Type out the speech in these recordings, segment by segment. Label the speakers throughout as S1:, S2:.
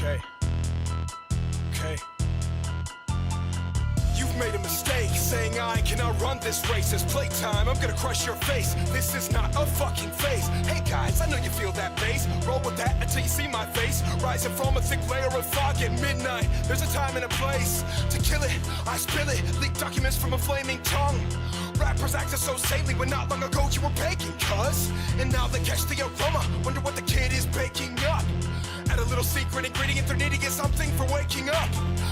S1: Okay. Okay. You've made a mistake saying I cannot run this race. It's playtime, I'm gonna crush your face. This is not a fucking phase. Hey guys, I know you feel that bass. Roll with that until you see my face. Rising from a thick layer of fog at midnight. There's a time and a place to kill it. I spill it, leak documents from a flaming tongue. Rappers acting so saintly when not long ago you were baking, cuz. And now they catch the aroma, wonder what the kid is baking up. Add a little secret ingredient they're needing is something for waking up.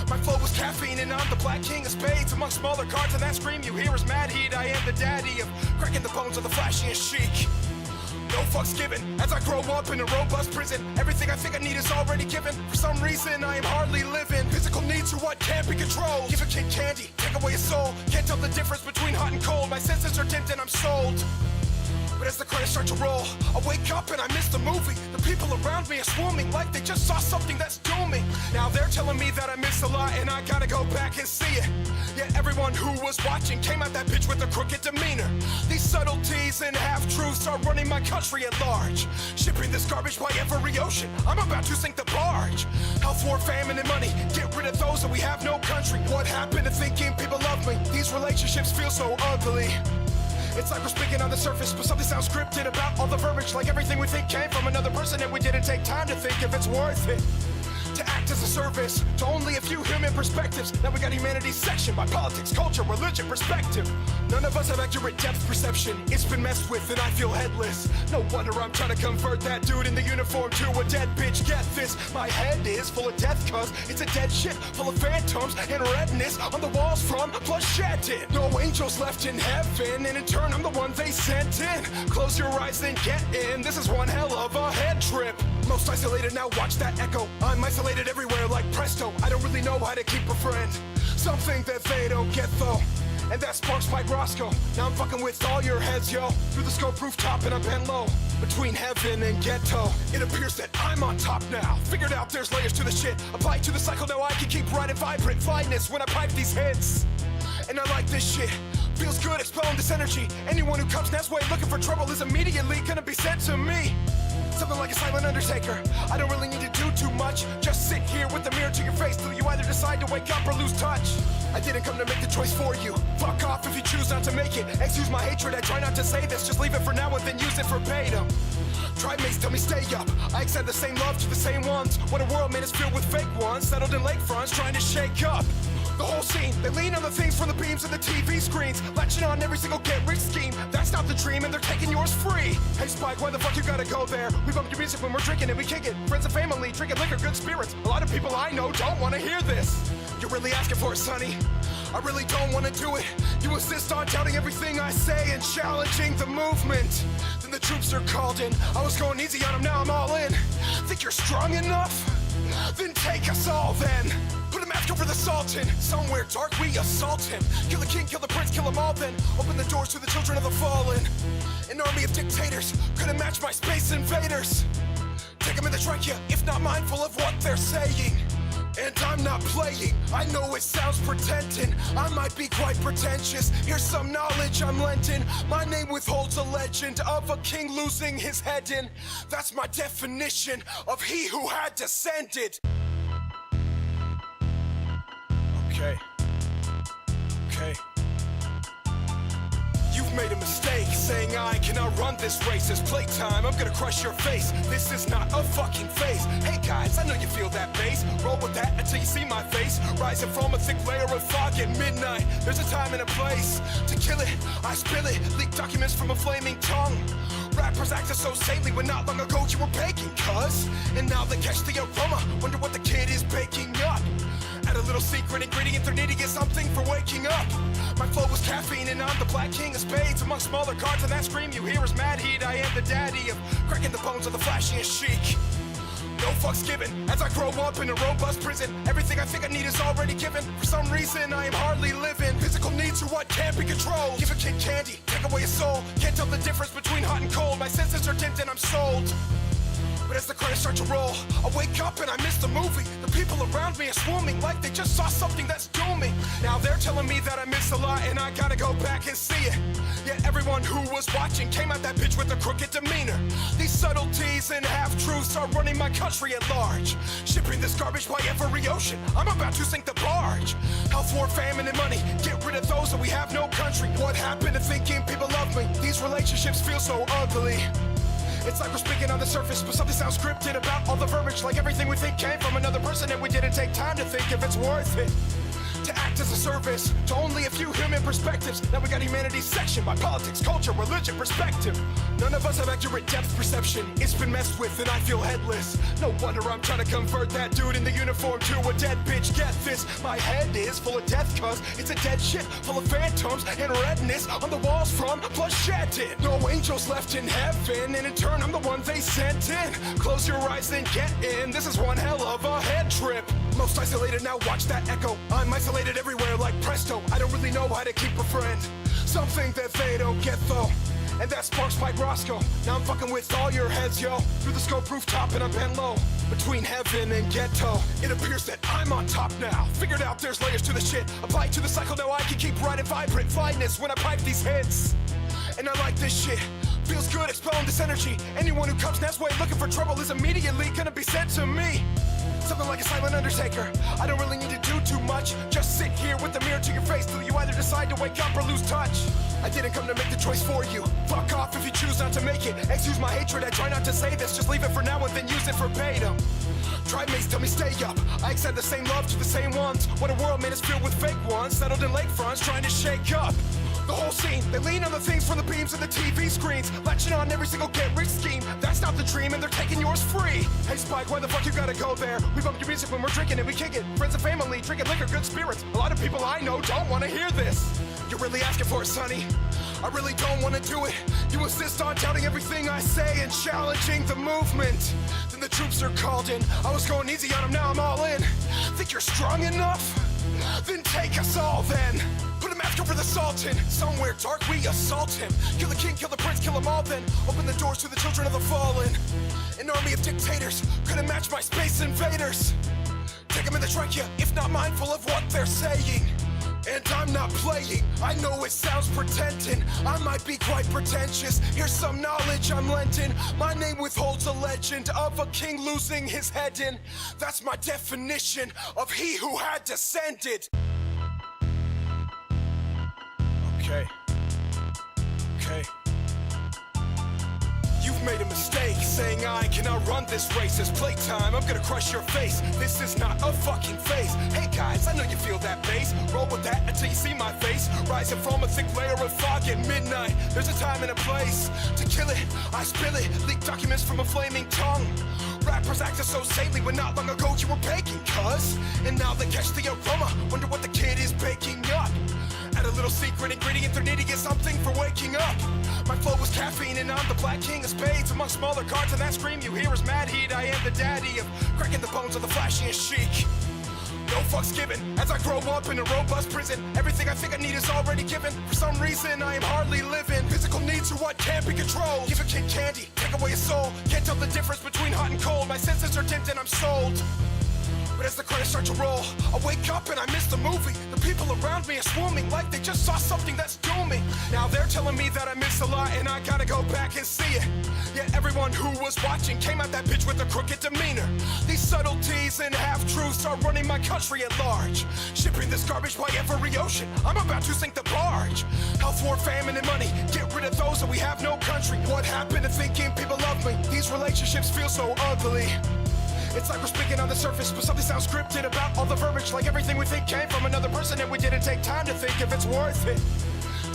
S1: My flow is caffeine and I'm the black king of spades. Among smaller cards and that scream you hear is mad heat. I am the daddy of cracking the bones of the flashiest chic. No fucks given, as I grow up in a robust prison. Everything I think I need is already given. For some reason I am hardly living. Physical needs are what can't be controlled. Give a kid candy, take away his soul. Can't tell the difference between hot and cold. My senses are dimmed and I'm sold. But as the credits start to roll, I wake up and I miss the movie. The people around me are swarming like they just saw something that's dooming. Now they're telling me that I miss a lot and I gotta go back and see it. Yet everyone who was watching came at that bitch with a crooked demeanor. These subtleties and half-truths are running my country at large. Shipping this garbage by every ocean, I'm about to sink the barge. Health, war, famine, and money, get rid of those and we have no country. What happened to thinking people love me? These relationships feel so ugly. It's like we're speaking on the surface, but something sounds scripted about all the verbiage. Like everything we think came from another person and we didn't take time to think if it's worth it. To act as a service to only a few human perspectives. Now we got humanity's section by politics, culture, religion, perspective. None of us have accurate depth perception. It's been messed with and I feel headless. No wonder I'm trying to convert that dude in the uniform to a dead bitch. Get this, my head is full of death cause it's a dead ship full of phantoms and redness on the walls from bloodshedding. No angels left in heaven and in turn I'm the one they sent in. Close your eyes and get in. This is one hell of a head trip. Most isolated, now watch that echo. I'm isolated everywhere like presto. I don't really know how to keep a friend. Something that they don't get though. And that sparks Mike Roscoe. Now I'm fucking with all your heads, yo. Through the scope rooftop and I'm bent low. Between heaven and ghetto. It appears that I'm on top now. Figured out there's layers to the shit. Applied to the cycle, now I can keep riding vibrant flyness when I pipe these hits. And I like this shit. Feels good expelling this energy. Anyone who comes next way looking for trouble is immediately gonna be sent to me. Something like a silent undertaker. I don't really need to do too much. Just sit here with the mirror to your face till you either decide to wake up or lose touch. I didn't come to make the choice for you. Fuck off if you choose not to make it. Excuse my hatred, I try not to say this. Just leave it for now and then use it verbatim. Tribe mates tell me stay up. I extend the same love to the same ones. What a world man is filled with fake ones. Settled in lakefronts trying to shake up the whole scene. They lean on the things from the beams of the TV screens, latching on every single get-rich scheme. That's not the dream and they're taking yours free. Hey Spike, why the fuck you gotta go there? We bump your music when we're drinking and we kick it. Friends and family, drinking liquor, good spirits. A lot of people I know don't wanna hear this. You're really asking for it, sonny. I really don't wanna do it. You insist on doubting everything I say and challenging the movement. Then the troops are called in. I was going easy on them, now I'm all in. Think you're strong enough? Then take us all then. Put a mask over the Sultan. Somewhere dark we assault him. Kill the king, kill the prince, kill them all then. Open the doors to the children of the fallen. An army of dictators couldn't match my space invaders. Take them in the trachea, if not mindful of what they're saying. And I'm not playing, I know it sounds pretending. I might be quite pretentious, here's some knowledge I'm lending. My name withholds a legend of a king losing his head in. That's my definition of he who had descended. Okay. Okay. You've made a mistake saying I cannot run this race. It's playtime, I'm gonna crush your face. This is not a fucking phase. Hey guys, I know you feel that bass. Roll with that until you see my face. Rising from a thick layer of fog at midnight. There's a time and a place to kill it. I spill it, leak documents from a flaming tongue. Rappers acting so saintly when not long ago you were baking, cuz. And now they catch the aroma, wonder what the kid is baking up. Add a little secret ingredient they're needing is something for waking up. My flow is caffeine and I'm the black king of spades. Among smaller cards and that scream you hear is mad heat. I am the daddy of cracking the bones of the flashiest chic. No fucks given, as I grow up in a robust prison. Everything I think I need is already given. For some reason I am hardly living. Physical needs are what can't be controlled. Give a kid candy, take away his soul. Can't tell the difference between hot and cold. My senses are dimmed and I'm sold. But as the credits start to roll, I wake up and I miss the movie. The people around me are swarming like they just saw something that's dooming. Now they're telling me that I miss a lot and I gotta go back and see it. Yet everyone who was watching came at that bitch with a crooked demeanor. These subtleties and half half-truths are running my country at large. Shipping this garbage by every ocean, I'm about to sink the barge. Health, war, famine, and money, get rid of those, and we have no country. What happened to thinking people love me? These relationships feel so ugly. It's like we're speaking on the surface, but something sounds scripted about all the verbiage. Like everything we think came from another person, and we didn't take time to think if it's worth it. To act as a service to only a few human perspectives. Now we got humanity's section by politics, culture, religion, perspective. None of us have accurate depth perception. It's been messed with and I feel headless. No wonder I'm trying to convert that dude in the uniform to a dead bitch. Get this, my head is full of death cause it's a dead shit full of phantoms and redness on the walls from bloodshed. No angels left in heaven, and in turn I'm the one they sent in. Close your eyes and get in, this is one hell of a head trip. Most isolated, now watch that echo. I'm isolated everywhere like presto. I don't really know how to keep a friend. Something that they don't get though, and that sparks Spike Roscoe. Now I'm fucking with all your heads, yo. Through the scope rooftop and I'm bent low, between heaven and ghetto. It appears that I'm on top now. Figured out there's layers to the shit. Applied to the cycle, now I can keep riding vibrant flyness when I pipe these hits. And I like this shit. Feels good expelling this energy. Anyone who comes next way looking for trouble is immediately gonna be sent to me. Something like a silent undertaker. I don't really need to do too much. Just sit here with the mirror to your face till you either decide to wake up or lose touch. I didn't come to make the choice for you. Fuck off if you choose not to make it. Excuse my hatred, I try not to say this. Just leave it for now and then use it verbatim. Tribe mates tell me stay up. I extend the same love to the same ones. What a world man is filled with fake ones, settled in lakefronts trying to shake up the whole scene. They lean on the things from the beams of the TV screens, latching on every single get-rich scheme. That's not the dream and they're taking yours free. Hey Spike, why the fuck you gotta go there? We bump your music when we're drinking and we kick it. Friends and family, drinking liquor, good spirits. A lot of people I know don't wanna hear this. You're really asking for it, sonny. I really don't wanna do it. You insist on doubting everything I say and challenging the movement. Then the troops are called in. I was going easy on them, now I'm all in. Think you're strong enough? Then take us all then. Put a mask over the Sultan. Somewhere dark we assault him. Kill the king, kill the prince, kill them all then. Open the doors to the children of the fallen. An army of dictators couldn't match my space invaders. Take them in the trachea, if not mindful of what they're saying. And I'm not playing, I know it sounds pretending. I might be quite pretentious, here's some knowledge I'm lending. My name withholds a legend of a king losing his head in. That's my definition of he who had descended. Okay. You've made a mistake saying I cannot run this race. It's playtime, I'm gonna crush your face. This is not a fucking phase. Hey guys, I know you feel that bass. Roll with that until you see my face. Rising from a thick layer of fog at midnight. There's a time and a place to kill it. I spill it, leak documents from a flaming tongue. Rappers acting so saintly when not long ago you were baking, cuz. And now they catch the aroma, wonder what the kid is baking up. Add a little secret ingredient, they're needing something for waking up. My flow was caffeine and I'm the black king of spades. Among smaller cards and that scream you hear is mad heat. I am the daddy of cracking the bones of the flashiest chic. No fucks given, as I grow up in a robust prison. Everything I think I need is already given. For some reason I am hardly living. Physical needs are what can't be controlled. Give a kid candy, take away his soul. Can't tell the difference between hot and cold. My senses are dimmed and I'm sold. But as the credits start to roll, I wake up and I miss the movie. The people around me are swarming like they just saw something that's dooming. Now they're telling me that I miss a lot and I gotta go back and see it. Yet everyone who was watching came at that bitch with a crooked demeanor. These subtleties and half-truths are running my country at large. Shipping this garbage by every ocean, I'm about to sink the barge. Health, war, famine, and money, get rid of those, and we have no country. What happened to thinking people love me? These relationships feel so ugly. It's like we're speaking on the surface, but something sounds scripted about all the verbiage. Like everything we think came from another person, and we didn't take time to think if it's worth it.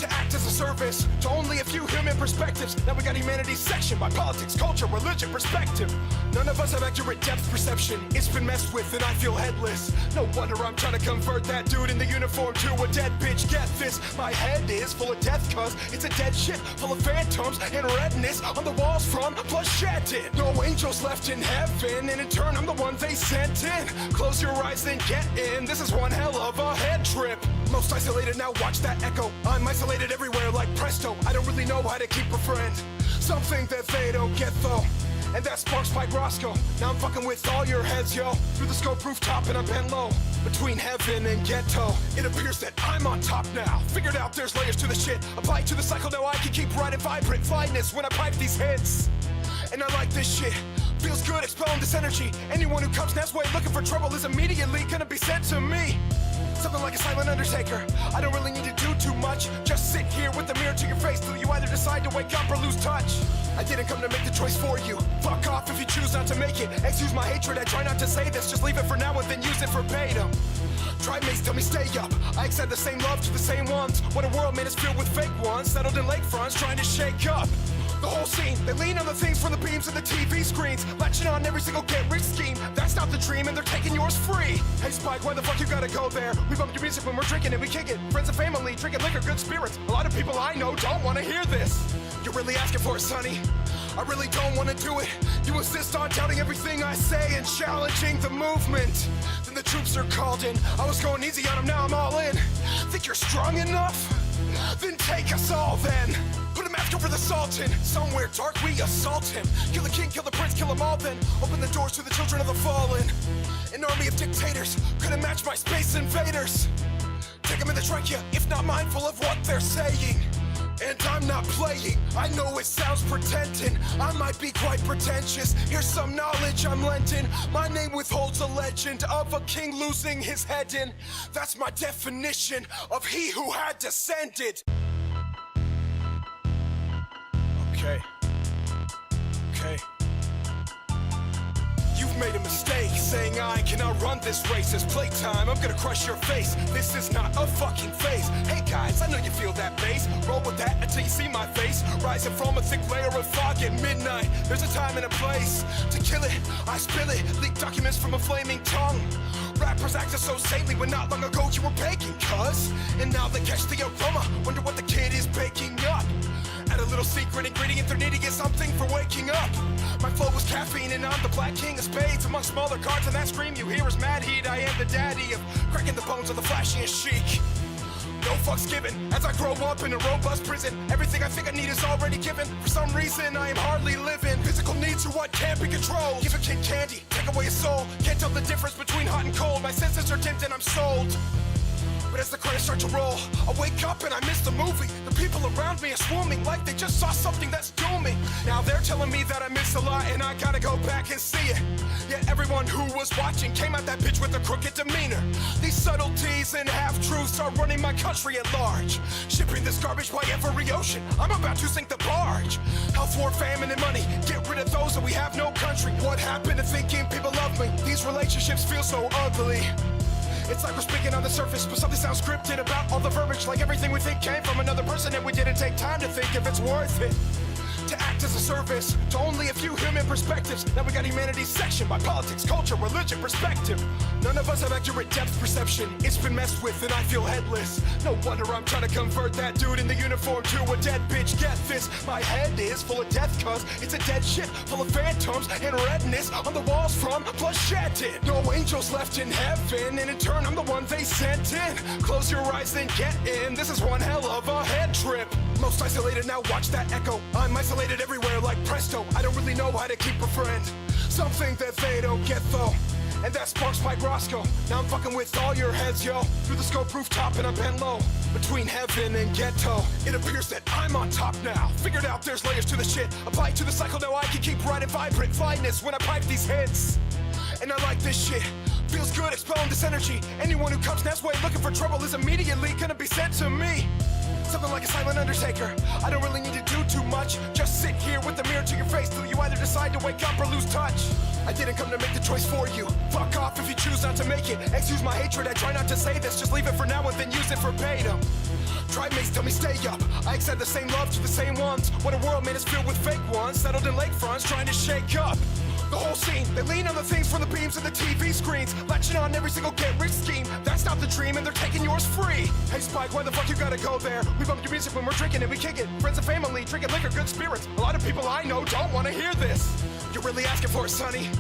S1: To act as a service to only a few human perspectives. Now we got humanity's section by politics, culture, religion, perspective. None of us have accurate depth perception. It's been messed with and I feel headless. No wonder I'm trying to convert that dude in the uniform to a dead bitch. Get this, my head is full of death cause it's a dead shit full of phantoms and redness on the walls from bloodshed. No angels left in heaven, and in turn I'm the one they sent in. Close your eyes and get in, this is one hell of a head trip. Most isolated, now watch that echo. I'm isolated everywhere like presto. I don't really know how to keep a friend. Something that they don't get though, and that sparks Spike Roscoe. Now I'm fucking with all your heads, yo. Through the scope rooftop and I'm bent low, between heaven and ghetto. It appears that I'm on top now. Figured out there's layers to the shit. Applied to the cycle, now I can keep riding vibrant flyness when I pipe these hits. And I like this shit. Feels good expelling this energy. Anyone who comes next way looking for trouble is immediately gonna be sent to me. Something like a silent undertaker. I don't really need to do too much. Just sit here with the mirror to your face till you either decide to wake up or lose touch. I didn't come to make the choice for you. Fuck off if you choose not to make it. Excuse my hatred, I try not to say this. Just leave it for now and then use it verbatim. Try mates, tell me stay up. I extend the same love to the same ones. What a world, man, is filled with fake ones. Settled in lakefronts, trying to shake up the whole scene. They lean on the things from the beams and the TV screens, latching on every single get-rich scheme. That's not the dream, and they're taking yours free. Hey Spike, why the fuck you gotta go there? We bump your music when we're drinking and we kick it. Friends and family, drinking liquor, good spirits. A lot of people I know don't wanna hear this. You're really asking for it, sonny. I really don't wanna do it. You insist on doubting everything I say and challenging the movement. Then the troops are called in. I was going easy on them, now I'm all in. Think you're strong enough? Then take us all then. Put a mask over the Sultan. Somewhere dark we assault him. Kill the king, kill the prince, kill them all then. Open the doors to the children of the fallen. An army of dictators couldn't match my space invaders. Take them in the trachea, if not mindful of what they're saying. And I'm not playing, I know it sounds pretending. I might be quite pretentious, here's some knowledge I'm lending. My name withholds a legend of a king losing his head in. That's my definition of he who had descended. Okay. You've made a mistake saying I cannot run this race. It's playtime, I'm gonna crush your face. This is not a fucking phase. Hey guys, I know you feel that bass. Roll with that until you see my face. Rising from a thick layer of fog at midnight. There's a time and a place to kill it. I spill it, leak documents from a flaming tongue. Rappers acting so saintly when not long ago you were begging, cuz. And now they catch the aroma, wonder what the kid is baking up. Add a little secret ingredient, they're needing something for waking up. My flow was caffeine and I'm the black king of spades. Among smaller cards and that scream you hear is mad heat. I am the daddy of cracking the bones of the flashiest chic. No fucks given, as I grow up in a robust prison. Everything I think I need is already given. For some reason I am hardly living. Physical needs are what can't be controlled. Give a kid candy, take away his soul. Can't tell the difference between hot and cold. My senses are dimmed and I'm sold. But as the credits start to roll, I wake up and I miss the movie. The people around me are swarming like they just saw something that's dooming. Now they're telling me that I miss a lot and I gotta go back and see it. Yet everyone who was watching came at that bitch with a crooked demeanor. These subtleties and half-truths are running my country at large. Shipping this garbage by every ocean, I'm about to sink the barge. Health, war, famine, and money, get rid of those and we have no country. What happened to thinking people love me? These relationships feel so ugly. It's like we're speaking on the surface, but something sounds scripted about all the verbiage. Like everything we think came from another person and we didn't take time to think if it's worth it. To act as a service to only a few human perspectives. Now we got humanity's section by politics, culture, religion, perspective. None of us have accurate depth perception. It's been messed with and I feel headless. No wonder I'm trying to convert that dude in the uniform to a dead bitch. Get this, my head is full of death cause it's a dead ship full of phantoms and redness on the walls from blood shedding. No angels left in heaven and in turn I'm the one they sent in. Close your eyes and get in, this is one hell of a head trip. Most isolated, now watch that echo. I'm isolated everywhere like presto. I don't really know how to keep a friend. Something that they don't get though. And that sparks Mike Roscoe. Now I'm fucking with all your heads, yo. Through the scope rooftop and I'm bent low. Between heaven and ghetto. It appears that I'm on top now. Figured out there's layers to the shit. Apply to the cycle, now I can keep riding vibrant fineness when I pipe these hits. And I like this shit. Feels good expelling this energy. Anyone who comes next way looking for trouble is immediately gonna be sent to me. Something like a silent undertaker. I don't really need to do too much. Just sit here with the mirror to your face till you either decide to wake up or lose touch. I didn't come to make the choice for you. Fuck off if you choose not to make it. Excuse my hatred, I try not to say this. Just leave it for now and then use it verbatim. Try mates, tell me stay up. I extend the same love to the same ones. What a world, man, is filled with fake ones. Settled in lakefronts, trying to shake up the whole scene. They lean on the things from the beams and the TV screens, latching on every single get-rich scheme. That's not the dream and they're taking yours free. Hey Spike, why the fuck you gotta go there? We bump your music when we're drinking and we kick it. Friends and family, drinking liquor, good spirits. A lot of people I know don't wanna hear this. You're really asking for it, sonny.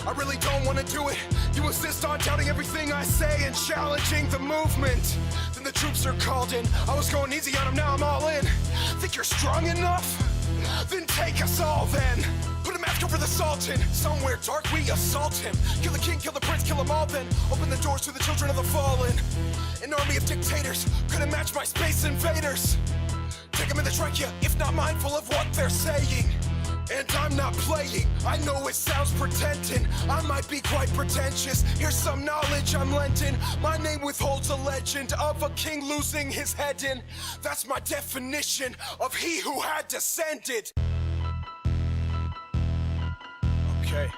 S1: I really don't wanna do it. You insist on doubting everything I say and challenging the movement. Then the troops are called in. I was going easy on them, now I'm all in. Think you're strong enough? Then take us all then. Put a mask over the Sultan. Somewhere dark we assault him. Kill the king, kill the prince, kill them all then. Open the doors to the children of the fallen. An army of dictators couldn't match my space invaders. Take them in the trachea, if not mindful of what they're saying. And I'm not playing, I know it sounds pretending, I might be quite pretentious. Here's some knowledge I'm lending. My name withholds a legend of a king losing his head in. That's my definition of he who had descended. Okay.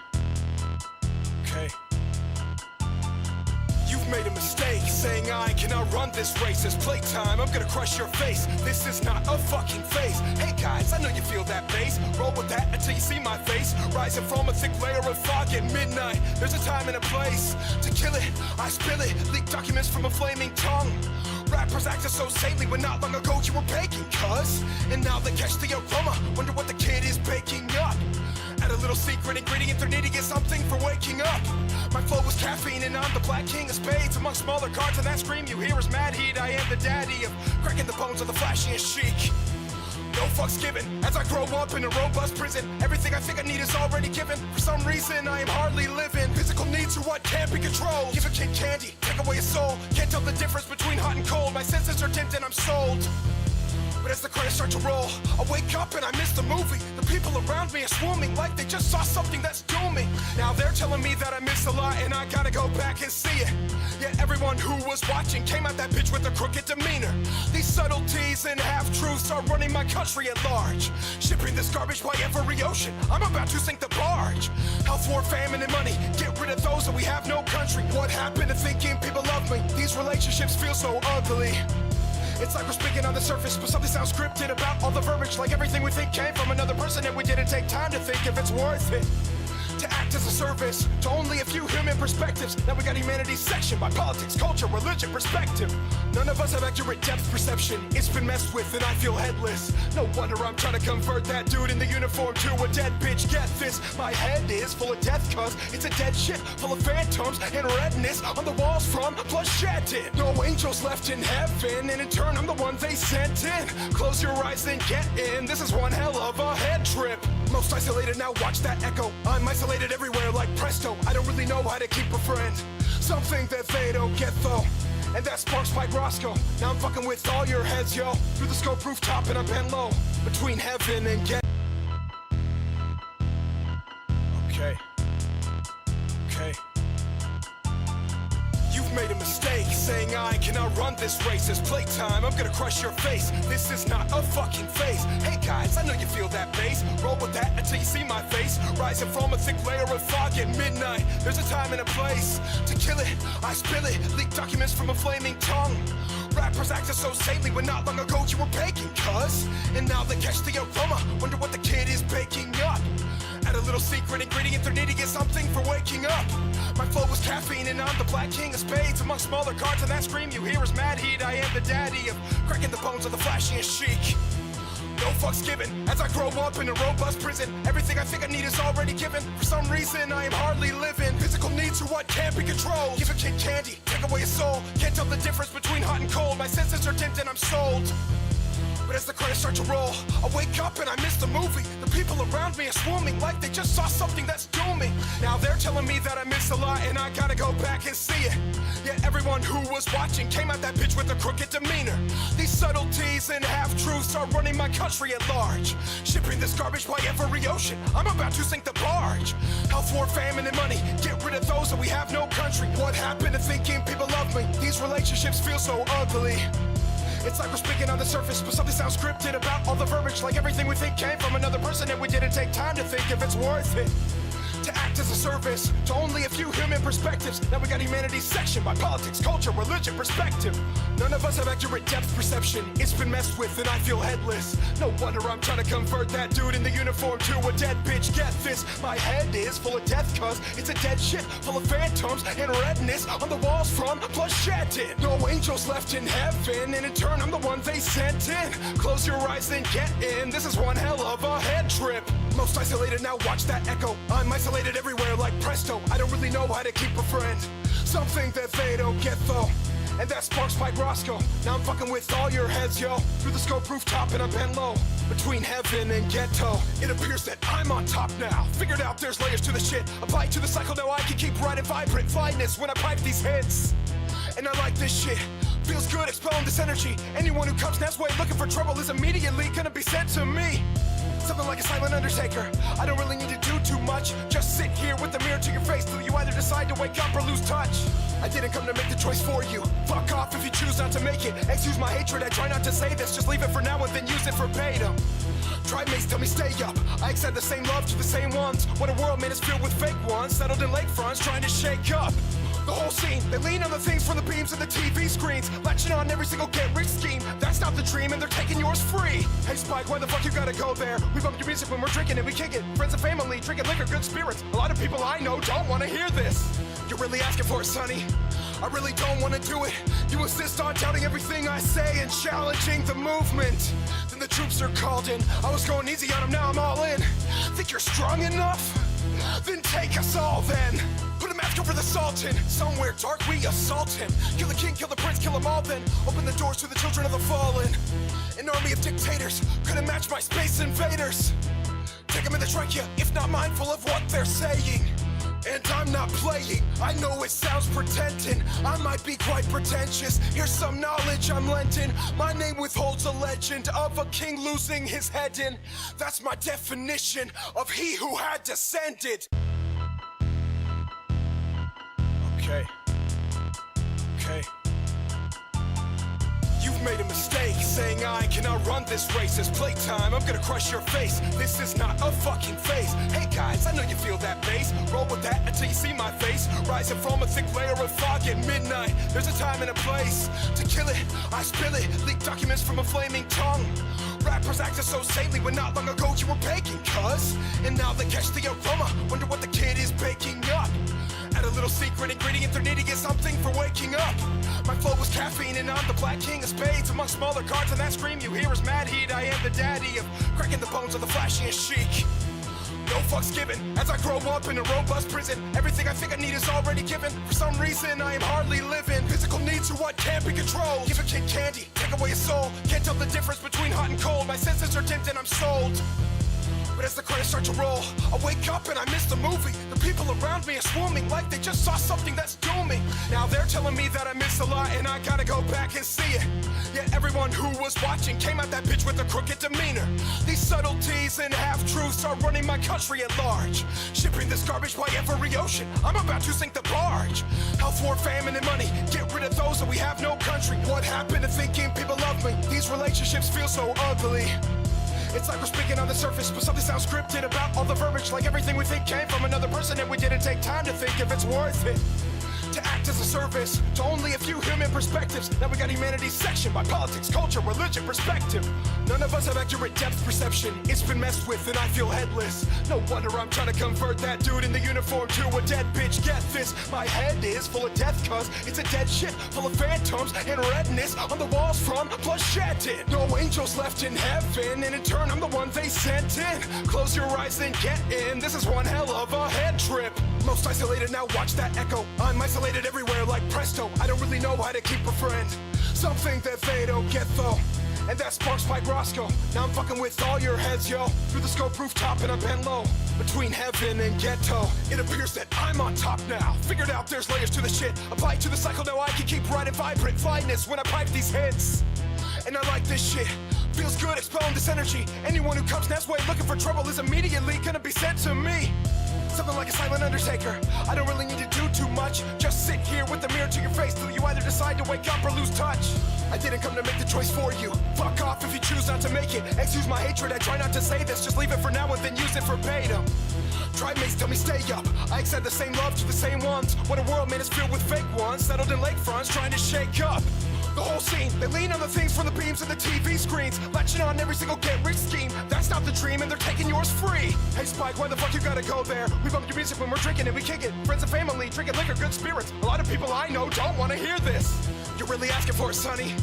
S1: You've made a mistake saying I cannot run this race. It's playtime, I'm gonna crush your face. This is not a fucking phase. Hey guys, I know you feel that bass. Roll with that until you see my face. Rising from a thick layer of fog at midnight. There's a time and a place to kill it. I spill it, leak documents from a flaming tongue. Rappers acting so saintly when not long ago you were baking, cuz. And now they catch the aroma, wonder what the kid is baking up. Add a little secret ingredient, they're needing something for waking up. My flow was caffeine and I'm the black king of spades. Among smaller cards and that scream you hear is mad heat. I am the daddy of cracking the bones of the flashiest chic. No fucks given, as I grow up in a robust prison. Everything I think I need is already given. For some reason I am hardly living. Physical needs are what can't be controlled. Give a kid candy, take away his soul. Can't tell the difference between hot and cold. My senses are dimmed and I'm sold. But as the credits start to roll, I wake up and I miss the movie. The people around me are swarming like they just saw something that's dooming. Now they're telling me that I miss a lot and I gotta go back and see it. Yet everyone who was watching came out that bitch with a crooked demeanor. These subtleties and half-truths are running my country at large. Shipping this garbage by every ocean, I'm about to sink the barge. Health, war, famine, and money, get rid of those and we have no country. What happened to thinking people love me? These relationships feel so ugly. It's like we're speaking on the surface, but something sounds scripted about all the verbiage. Like everything we think came from another person and we didn't take time to think if it's worth it. To act as a service to only a few human perspectives. Now we got humanity's section by politics, culture, religion, perspective. None of us have accurate depth perception. It's been messed with and I feel headless. No wonder I'm trying to convert that dude in the uniform to a dead bitch. Get this, my head is full of death cause it's a dead ship full of phantoms and redness on the walls from blood shedded. No angels left in heaven and in turn I'm the one they sent in. Close your eyes and get in, this is one hell of a head trip. Most isolated, now watch that echo. I'm isolated everywhere like presto. I don't really know how to keep a friend. Something that they don't get though. And that sparks Spike Roscoe. Now I'm fucking with all your heads, yo. Through the scope rooftop and I'm bent low. Between heaven and get. Okay. You've made a mistake saying I cannot run this race. It's playtime, I'm gonna crush your face. This is not a fucking phase. Hey guys, I know you feel that bass. Roll with that until you see my face. Rising from a thick layer of fog at midnight. There's a time and a place to kill it. I spill it, leak documents from a flaming tongue. Rappers acting so saintly when not long ago you were baking, cuz. And now they catch the aroma, wonder what the kid is baking up. Add a little secret ingredient, they're needing something for waking up. My flow was caffeine and I'm the black king of spades. Among smaller cards and that scream you hear is mad heat. I am the daddy of cracking the bones of the flashiest chic. No fucks given, as I grow up in a robust prison. Everything I think I need is already given. For some reason I am hardly living. Physical needs are what can't be controlled. Give a kid candy, take away his soul. Can't tell the difference between hot and cold. My senses are dimmed and I'm sold. But as the credits start to roll, I wake up and I miss the movie. The people around me are swarming like they just saw something that's dooming. Now they're telling me that I miss a lot and I gotta go back and see it. Yet everyone who was watching came out that bitch with a crooked demeanor. These subtleties and half-truths are running my country at large. Shipping this garbage by every ocean, I'm about to sink the barge. Health, war, famine, and money, get rid of those and we have no country. What happened to thinking people love me? These relationships feel so ugly. It's like we're speaking on the surface, but something sounds scripted about all the verbiage. Like everything we think came from another person and we didn't take time to think if it's worth it. To act as a service to only a few human perspectives. Now we got humanity's section by politics, culture, religion, perspective. None of us have accurate depth perception. It's been messed with and I feel headless. No wonder I'm trying to convert that dude in the uniform to a dead bitch. Get this, my head is full of death cause it's a dead ship full of phantoms and redness on the walls from blood shedded. No angels left in heaven and in turn I'm the one they sent in. Close your eyes and get in, this is one hell of a head trip. Most isolated, now watch that echo. I'm isolated everywhere like presto. I don't really know how to keep a friend. Something that they don't get though. And that sparks Spike Roscoe. Now I'm fucking with all your heads, yo. Through the scope rooftop and I'm bent low. Between heaven and ghetto. It appears that I'm on top now. Figured out there's layers to the shit. Apply to the cycle, now I can keep riding vibrant flyness when I pipe these hits. And I like this shit. Feels good expelling this energy. Anyone who comes Nest way looking for trouble is immediately gonna be sent to me. Something like a silent undertaker. I don't really need to do too much. Just sit here with the mirror to your face till you either decide to wake up or lose touch. I didn't come to make the choice for you. Fuck off if you choose not to make it. Excuse my hatred, I try not to say this. Just leave it for now and then use it verbatim. Try mates, tell me stay up. I extend the same love to the same ones. What a world made us filled with fake ones. Settled in lakefronts, trying to shake up the whole scene. They lean on the things from the beams of the TV screens, latching on every single get-rich scheme. That's not the dream, and they're taking yours free. Hey Spike, why the fuck you gotta go there? We bump your music when we're drinking and we kick it. Friends and family, drinking liquor, good spirits. A lot of people I know don't wanna hear this. You're really asking for it, sonny. I really don't wanna do it. You insist on doubting everything I say and challenging the movement. Then the troops are called in. I was going easy on them, now I'm all in. Think you're strong enough? Then take us all then. Put a mask over the Sultan. Somewhere dark we assault him. Kill the king, kill the prince, kill them all then. Open the doors to the children of the fallen. An army of dictators couldn't match my space invaders. Take them in the trachea, if not mindful of what they're saying. And I'm not playing, I know it sounds pretending. I might be quite pretentious, here's some knowledge I'm lending. My name withholds a legend of a king losing his head in. That's my definition of he who had descended. Okay. You've made a mistake, saying I cannot run this race. It's playtime, I'm gonna crush your face. This is not a fucking phase. Hey guys, I know you feel that bass. Roll with that until you see my face. Rising from a thick layer of fog at midnight. There's a time and a place to kill it. I spill it, leak documents from a flaming tongue. Rappers acting so saintly when not long ago you were baking, cuz. And now they catch the aroma, wonder what the kid is baking up. Add a little secret ingredient, they're needing is something for waking up. My flow was caffeine and I'm the black king of spades. Among smaller cards and that scream you hear is mad heat. I am the daddy of cracking the bones of the flashiest chic. No fucks given, as I grow up in a robust prison. Everything I think I need is already given. For some reason I am hardly living. Physical needs are what can't be controlled. Give a kid candy, take away his soul. Can't tell the difference between hot and cold. My senses are dimmed and I'm sold. But as the credits start to roll, I wake up and I miss the movie. The people around me are swarming like they just saw something that's dooming. Now they're telling me that I miss a lot and I gotta go back and see it. Yet everyone who was watching came at that bitch with a crooked demeanor. These subtleties and half-truths are running my country at large. Shipping this garbage by every ocean, I'm about to sink the barge. Health, war, famine, and money, get rid of those and we have no country. What happened to thinking people love me? These relationships feel so ugly. It's like we're speaking on the surface, but something sounds scripted about all the verbiage. Like everything we think came from another person and we didn't take time to think if it's worth it. To act as a service to only a few human perspectives. Now we got humanity's section by politics, culture, religion, perspective. None of us have accurate depth perception. It's been messed with and I feel headless. No wonder I'm trying to convert that dude in the uniform to a dead bitch. Get this, my head is full of death cause it's a dead shit full of phantoms and redness on the walls from bloodshed. No angels left in heaven and in turn I'm the one they sent in. Close your eyes and get in. This is one hell of a head trip. Most isolated, now watch that echo. I'm isolated everywhere like presto. I don't really know how to keep a friend. Something that they don't get though. And that sparks Spike Roscoe. Now I'm fucking with all your heads, yo. Through the scope rooftop and I bend low. Between heaven and ghetto. It appears that I'm on top now. Figured out there's layers to the shit. Applied to the cycle, now I can keep riding vibrant fineness when I pipe these hits. And I like this shit. Feels good expelling this energy. Anyone who comes next way looking for trouble is immediately gonna be sent to me. Something like a silent undertaker. I don't really need to do too much. Just sit here with the mirror to your face till you either decide to wake up or lose touch. I didn't come to make the choice for you. Fuck off if you choose not to make it. Excuse my hatred, I try not to say this. Just leave it for now and then use it verbatim. Try mates, tell me stay up. I extend the same love to the same ones. What a world made us filled with fake ones. Settled in lakefronts, trying to shake up the whole scene. They lean on the things from the beams of the TV screens, latching on every single get-rich scheme. That's not the dream and they're taking yours free. Hey Spike, why the fuck you gotta go there? We bump your music when we're drinking and we kick it. Friends and family, drinking liquor, good spirits. A lot of people I know don't wanna hear this. You're really asking for it, sonny.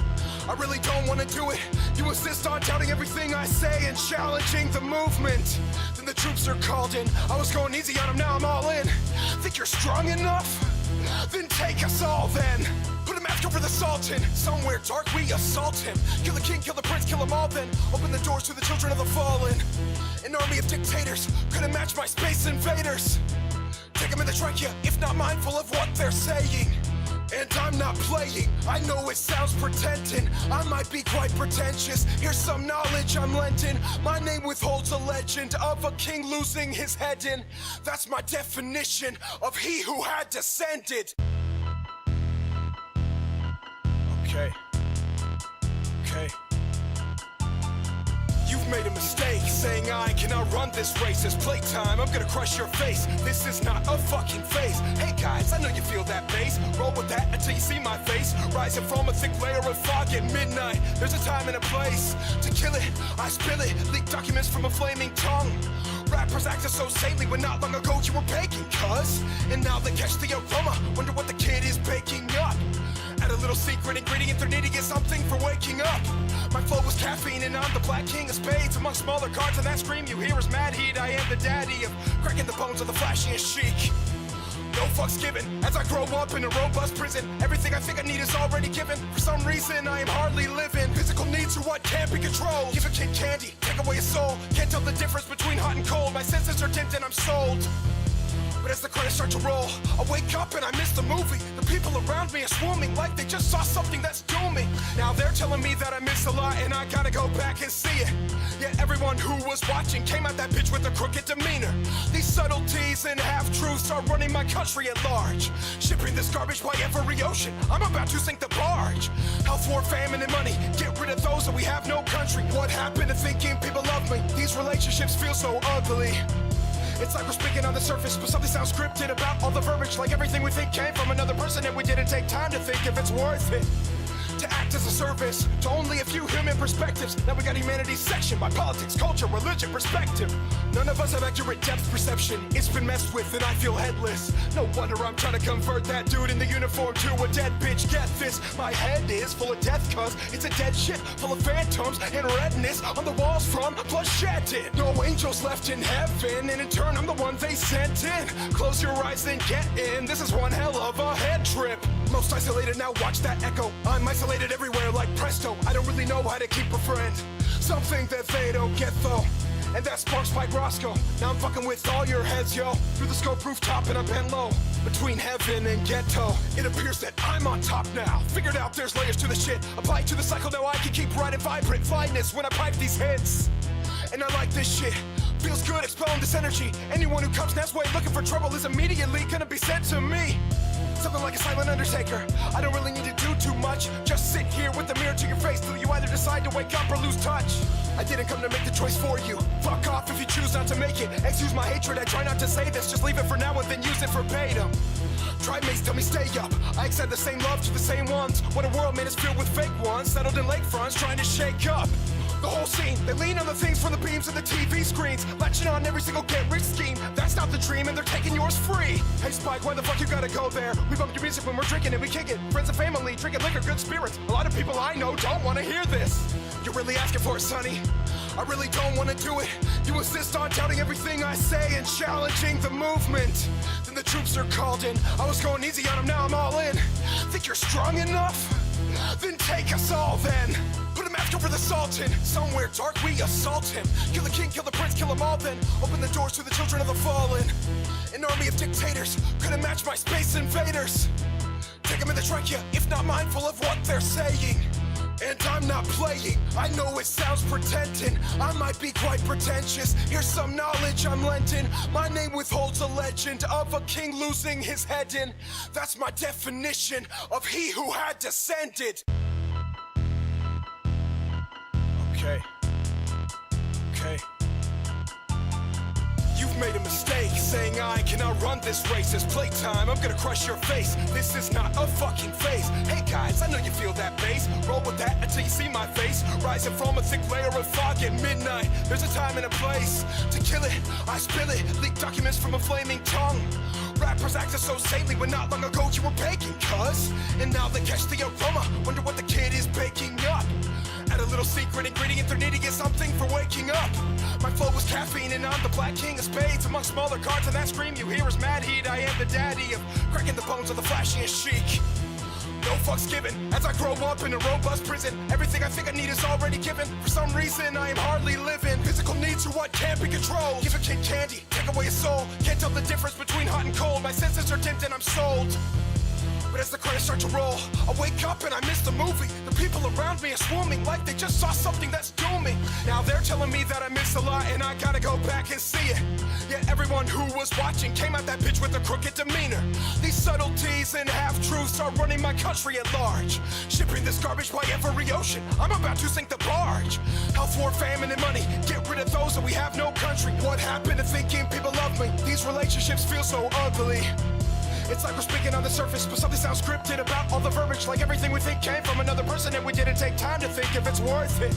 S1: I really don't wanna do it. You insist on doubting everything I say and challenging the movement. Then the troops are called in. I was going easy on them, now I'm all in. Think you're strong enough? Then take us all then. Put a mask over the Sultan. Somewhere dark we assault him. Kill the king, kill the prince, kill them all then. Open the doors to the children of the fallen. An army of dictators couldn't match my space invaders. Take them in the trachea, if not mindful of what they're saying. And I'm not playing, I know it sounds pretending, I might be quite pretentious. Here's some knowledge I'm lending. My name withholds a legend of a king losing his head in. That's my definition of he who had descended. Okay. You've made a mistake saying I cannot run this race. It's playtime, I'm gonna crush your face. This is not a fucking phase. Hey guys, I know you feel that bass. Roll with that until you see my face. Rising from a thick layer of fog at midnight. There's a time and a place to kill it. I spill it, leak documents from a flaming tongue. Rappers acting so saintly when not long ago you were baking, cuz. And now they catch the aroma, wonder what the kid is baking up. Add a little secret ingredient they're needing is something for waking up. My flow was caffeine and I'm the black king of spades. Among smaller cards and that scream you hear is mad heat. I am the daddy of cracking the bones of the flashiest chic. No fucks given, as I grow up in a robust prison. Everything I think I need is already given. For some reason I am hardly living. Physical needs are what can't be controlled. Give a kid candy, take away his soul. Can't tell the difference between hot and cold. My senses are dimmed and I'm sold. But as the credits start to roll, I wake up and I miss the movie. The people around me are swarming like they just saw something that's dooming. Now they're telling me that I miss a lot and I gotta go back and see it. Yet everyone who was watching came at that bitch with a crooked demeanor. These subtleties and half-truths are running my country at large. Shipping this garbage by every ocean, I'm about to sink the barge. Health, war, famine, and money, get rid of those and we have no country. What happened to thinking people love me? These relationships feel so ugly. It's like we're speaking on the surface, but something sounds scripted about all the verbiage. Like everything we think came from another person and we didn't take time to think if it's worth it. To act as a service to only a few human perspectives. Now we got humanity's section by politics, culture, religion, perspective. None of us have accurate depth perception. It's been messed with and I feel headless. No wonder I'm trying to convert that dude in the uniform to a dead bitch. Get this, my head is full of death cause it's a dead ship full of phantoms and redness on the walls from blood shedding. No angels left in heaven and in turn I'm the one they sent in. Close your eyes and get in. This is one hell of a head trip. Most isolated, now watch that echo. I'm isolated everywhere like presto. I don't really know how to keep a friend. Something that they don't get though. And that sparks Spike Roscoe. Now I'm fucking with all your heads, yo. Through the scope rooftop and I'm bent low. Between heaven and ghetto. It appears that I'm on top now. Figured out there's layers to the shit. Applied to the cycle, now I can keep riding vibrant fineness when I pipe these hits. And I like this shit. Feels good expelling this energy. Anyone who comes next way looking for trouble is immediately gonna be sent to me. Something like a silent undertaker. I don't really need to do too much. Just sit here with the mirror to your face till you either decide to wake up or lose touch. I didn't come to make the choice for you. Fuck off if you choose not to make it. Excuse my hatred, I try not to say this. Just leave it for now and then use it verbatim. Tribe mates tell me stay up. I extend the same love to the same ones. What a world man is filled with fake ones. Settled in lakefronts trying to shake up the whole scene. They lean on the things from the beams of the TV screens, latching on every single get-rich scheme. That's not the dream and they're taking yours free. Hey Spike, why the fuck you gotta go there? We bump your music when we're drinking and we kick it. Friends and family, drinking liquor, good spirits. A lot of people I know don't wanna hear this. You're really asking for it, sonny? I really don't wanna do it. You insist on doubting everything I say and challenging the movement. Then the troops are called in. I was going easy on them, now I'm all in. Think you're strong enough? Then take us all then. Put a mask over the Sultan. Somewhere dark we assault him. Kill the king, kill the prince, kill them all then. Open the doors to the children of the fallen. An army of dictators couldn't match my space invaders. Take them in the trachea, if not mindful of what they're saying. And I'm not playing, I know it sounds pretending. I might be quite pretentious. Here's some knowledge I'm lending. My name withholds a legend of a king losing his head in. That's my definition of he who had descended. Okay. You've made a mistake saying I cannot run this race. It's playtime, I'm gonna crush your face. This is not a fucking phase. Hey guys, I know you feel that bass. Roll with that until you see my face. Rising from a thick layer of fog at midnight. There's a time and a place to kill it. I spill it, leak documents from a flaming tongue. Rappers acting so saintly when not long ago you were baking, cuz. And now they catch the aroma, wonder what the kid is baking up. Add a little secret ingredient they're needing is something for waking up. My flow was caffeine and I'm the black king of spades. Among smaller cards and that scream you hear is mad heat. I am the daddy of cracking the bones of the flashiest chic. No fucks given, as I grow up in a robust prison. Everything I think I need is already given. For some reason I am hardly living. Physical needs are what can't be controlled. Give a kid candy, take away his soul. Can't tell the difference between hot and cold. My senses are dimmed and I'm sold. But as the credits start to roll, I wake up and I miss the movie. The people around me are swarming like they just saw something that's dooming. Now they're telling me that I miss a lot and I gotta go back and see it. Yet everyone who was watching came at that bitch with a crooked demeanor. These subtleties and half-truths are running my country at large. Shipping this garbage by every ocean, I'm about to sink the barge. Health, war, famine, and money, get rid of those and we have no country. What happened to thinking people love me? These relationships feel so ugly. It's like we're speaking on the surface, but something sounds scripted about all the verbiage. Like everything we think came from another person and we didn't take time to think if it's worth it.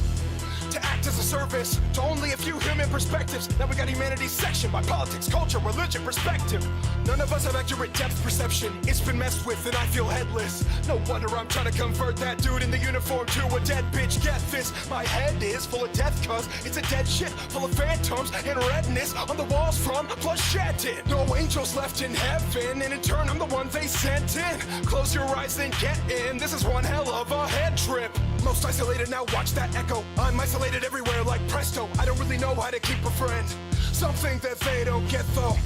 S1: To act as a service to only a few human perspectives. Now we got humanity's section by politics, culture, religion, perspective. None of us have accurate depth perception. It's been messed with and I feel headless. No wonder I'm trying to convert that dude in the uniform to a dead bitch. Get this, my head is full of death cause it's a dead shit full of phantoms and redness on the walls from blood shedding. No angels left in heaven and in turn I'm the one they sent in. Close your eyes and get in. This is one hell of a head trip. Most isolated, now watch that echo. I'm isolated everywhere like presto. I don't really know how to keep a friend. Something that they don't get though.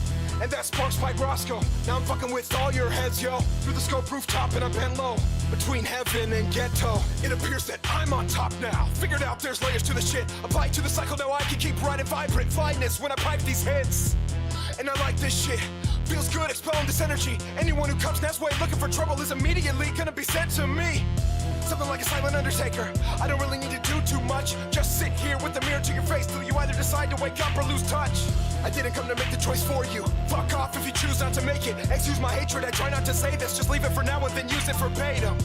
S1: And that sparks Mike Roscoe. Now I'm fucking with all your heads, yo. Through the scope rooftop and I'm bent low. Between heaven and ghetto. It appears that I'm on top now. Figured out there's layers to the shit. Apply to the cycle, now I can keep riding vibrant fineness when I pipe these hits. And I like this shit. Feels good expelling this energy. Anyone who comes next way looking for trouble is immediately gonna be sent to me. Something like a silent undertaker. I don't really need to do too much. Just sit here with the mirror to your face till you either decide to wake up or lose touch. I didn't come to make the choice for you. Fuck off if you choose not to make it. Excuse my hatred, I try not to say this. Just leave it for now and then use it verbatim.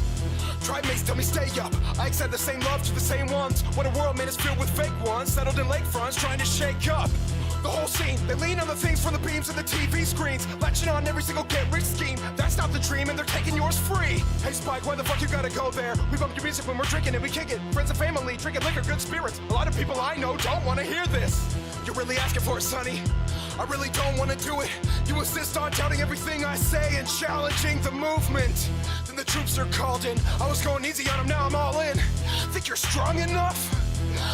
S1: Tribe mates tell me stay up. I extend the same love to the same ones. What a world man is filled with fake ones. Settled in lakefronts trying to shake up the whole scene. They lean on the things from the beams of the TV screens, latching on every single get-rich scheme. That's not the dream and they're taking yours free. Hey Spike, why the fuck you gotta go there? We bump your music when we're drinking and we kick it. Friends and family, drinking liquor, good spirits. A lot of people I know don't wanna hear this. You're really asking for it, sonny. I really don't wanna do it. You insist on doubting everything I say and challenging the movement. Then the troops are called in. I was going easy on them, now I'm all in. Think you're strong enough?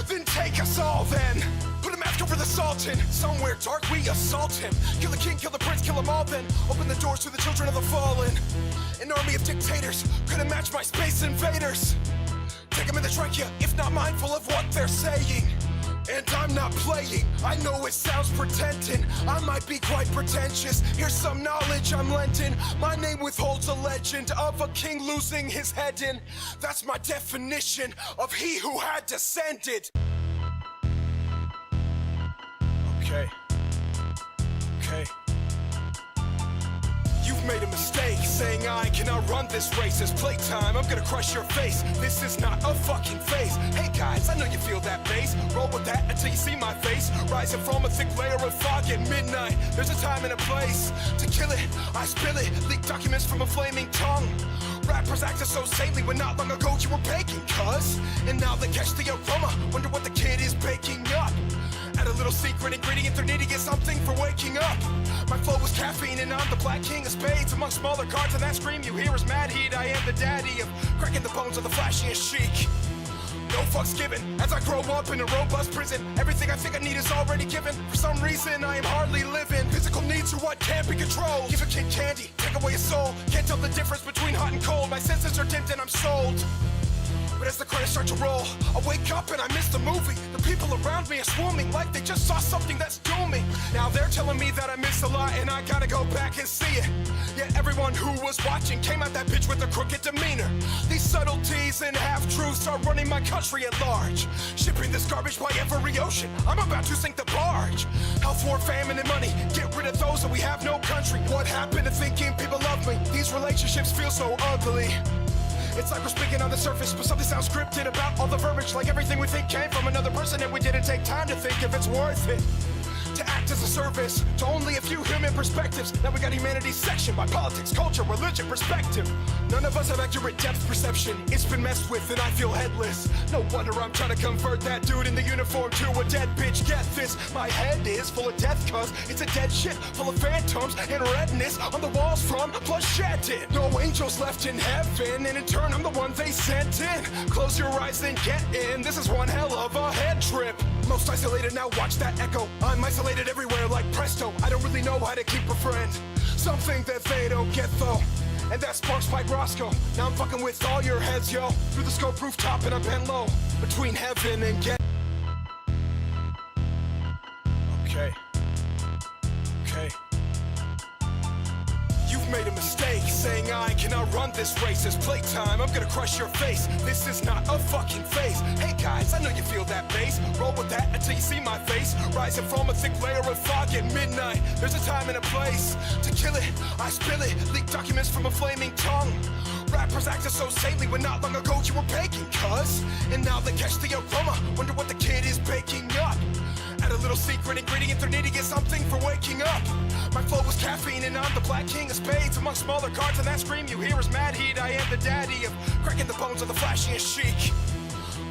S1: Then take us all then. Put a mask over the Sultan. Somewhere dark we assault him. Kill the king, kill the prince, kill them all then. Open the doors to the children of the fallen. An army of dictators couldn't match my space invaders. Take them in the trachea, if not mindful of what they're saying. And I'm not playing, I know it sounds pretending. I might be quite pretentious, here's some knowledge I'm lending. My name withholds a legend of a king losing his head in. That's my definition of he who had descended. Okay. You've made a mistake saying I cannot run this race. It's playtime, I'm gonna crush your face. This is not a fucking phase. Hey guys, I know you feel that bass. Roll with that until you see my face. Rising from a thick layer of fog at midnight. There's a time and a place to kill it. I spill it, leak documents from a flaming tongue. Rappers acting so saintly when not long ago you were baking, cuz. And now they catch the aroma, wonder what the kid is baking up. Add a little secret ingredient, they're needing something for waking up. My flow was caffeine and I'm the black king of spades. Among smaller cards and that scream you hear is mad heat. I am the daddy of cracking the bones of the flashiest chic. No fucks given, as I grow up in a robust prison. Everything I think I need is already given. For some reason I am hardly living. Physical needs are what can't be controlled. Give a kid candy, take away his soul. Can't tell the difference between hot and cold. My senses are dimmed and I'm sold. But as the credits start to roll, I wake up and I miss the movie. The people around me are swarming like they just saw something that's dooming. Now they're telling me that I miss a lot and I gotta go back and see it. Yet everyone who was watching came at that bitch with a crooked demeanor. These subtleties and half-truths are running my country at large. Shipping this garbage by every ocean, I'm about to sink the barge. Health, war, famine, and money, get rid of those and we have no country. What happened to thinking people love me? These relationships feel so ugly. It's like we're speaking on the surface, but something sounds scripted about all the verbiage. Like everything we think came from another person and we didn't take time to think if it's worth it. To act as a service to only a few human perspectives. Now we got humanity's section by politics, culture, religion, perspective. None of us have accurate depth perception. It's been messed with and I feel headless. No wonder I'm trying to convert that dude in the uniform to a dead bitch. Get this, my head is full of death cause it's a dead shit full of phantoms and redness on the walls from blood shedding. No angels left in heaven and in turn I'm the one they sent in. Close your eyes and get in. This is one hell of a head trip. Most isolated, now watch that echo. I'm isolated everywhere like presto. I don't really know how to keep a friend. Something that they don't get though. And that sparks Spike Roscoe. Now I'm fucking with all your heads, yo. Through the scope rooftop and I'm bent low. Between heaven and get. Okay. You've made a mistake saying I cannot run this race. It's playtime, I'm gonna crush your face. This is not a fucking phase. Hey guys, I know you feel that bass. Roll with that until you see my face. Rising from a thick layer of fog at midnight. There's a time and a place to kill it. I spill it, leak documents from a flaming tongue. Rappers acted so saintly when not long ago you were baking, cuz. And now they catch the aroma, wonder what the kid is baking up. Add a little secret ingredient they're needing is something for waking up. My flow was caffeine and I'm the black king of spades. Among smaller cards and that scream you hear is mad heat. I am the daddy of cracking the bones of the flashiest chic.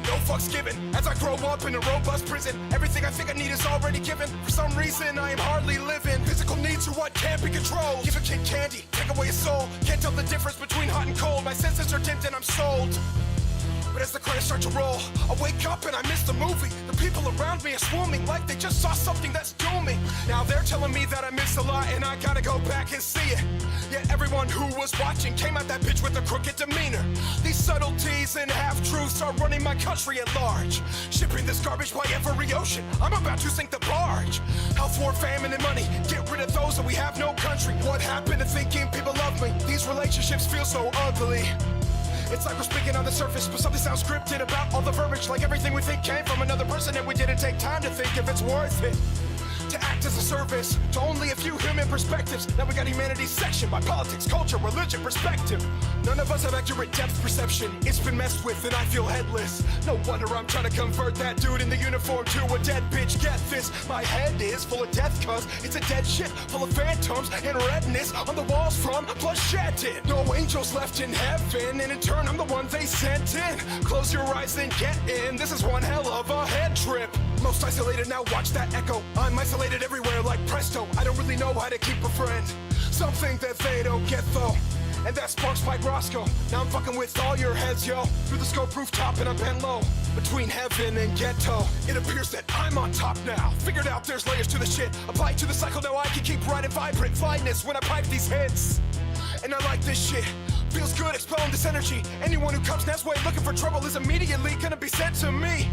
S1: No fucks given, as I grow up in a robust prison. Everything I think I need is already given. For some reason I am hardly living. Physical needs are what can't be controlled. Give a kid candy, take away his soul. Can't tell the difference between hot and cold. My senses are dimmed and I'm sold. But as the credits start to roll, I wake up and I miss the movie. The people around me are swarming like they just saw something that's dooming. Now they're telling me that I miss a lot and I gotta go back and see it. Yet everyone who was watching came out that bitch with a crooked demeanor. These subtleties and half-truths are running my country at large. Shipping this garbage by every ocean, I'm about to sink the barge. Health war, famine and money, get rid of those that we have no country. What happened to thinking people love me? These relationships feel so ugly. It's like we're speaking on the surface, but something sounds scripted about all the verbiage. Like everything we think came from another person and we didn't take time to think if it's worth it. To act as a service to only a few human perspectives. Now we got humanity's section by politics, culture, religion, perspective. None of us have accurate depth perception. It's been messed with and I feel headless. No wonder I'm trying to convert that dude in the uniform to a dead bitch. Get this, my head is full of death cause it's a dead ship full of phantoms and redness on the walls from blood shedding. No angels left in heaven and in turn I'm the one they sent in. Close your eyes and get in. This is one hell of a head trip. Most isolated, now watch that echo. I'm isolated everywhere like presto. I don't really know how to keep a friend. Something that they don't get though. And that sparks Spike Roscoe. Now I'm fucking with all your heads, yo. Through the scope rooftop and I'm bent low. Between heaven and ghetto. It appears that I'm on top now. Figured out there's layers to the shit. Apply to the cycle, now I can keep riding vibrant fineness when I pipe these hits. And I like this shit. Feels good expelling this energy. Anyone who comes next way looking for trouble is immediately gonna be sent to me.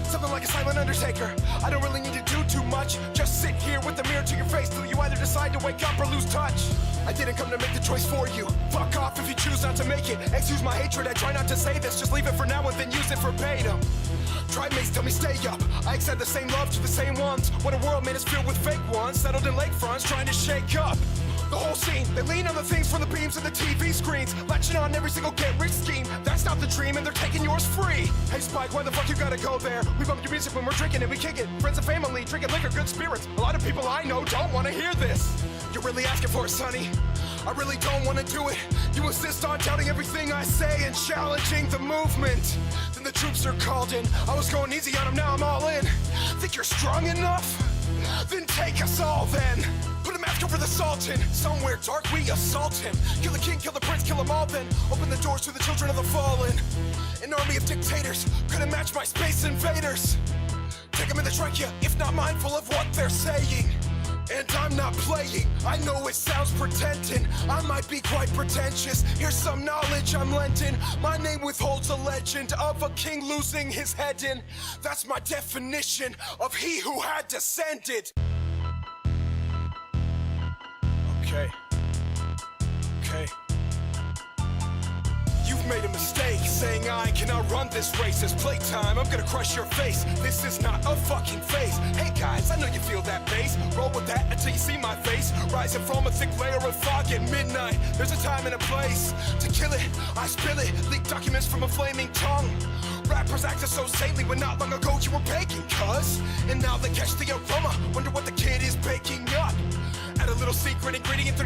S1: Something like a silent undertaker. I don't really need to do too much. Just sit here with the mirror to your face till you either decide to wake up or lose touch. I didn't come to make the choice for you. Fuck off if you choose not to make it. Excuse my hatred, I try not to say this. Just leave it for now and then use it verbatim. Trimates tell me stay up. I extend the same love to the same ones. What a world made us filled with fake ones. Settled in lakefronts trying to shake up the whole scene. They lean on the things from the beams of the TV screens, latching on every single get-rich scheme. That's not the dream and they're taking yours free. Hey Spike, why the fuck you gotta go there? We bump your music when we're drinking and we kick it. Friends and family, drinking liquor, good spirits. A lot of people I know don't wanna hear this. You're really asking for it, sonny. I really don't wanna do it. You insist on doubting everything I say and challenging the movement. Then the troops are called in. I was going easy on them, now I'm all in. Think you're strong enough? Then take us all then. Put a mask over the Sultan. Somewhere dark we assault him. Kill the king, kill the prince, kill them all then. Open the doors to the children of the fallen. An army of dictators couldn't match my space invaders. Take them in the trachea, if not mindful of what they're saying. And I'm not playing, I know it sounds pretending. I might be quite pretentious, here's some knowledge I'm lending. My name withholds a legend of a king losing his head in. That's my definition of he who had descended. Okay. You've made a mistake saying I cannot run this race. It's playtime, I'm gonna crush your face. This is not a fucking phase. Hey guys, I know you feel that bass. Roll with that until you see my face. Rising from a thick layer of fog at midnight. There's a time and a place to kill it. I spill it, leak documents from a flaming tongue. Rappers acted so saintly when not long ago you were baking, cuz. And now they catch the aroma, wonder what the kid is baking up. Add a little secret ingredient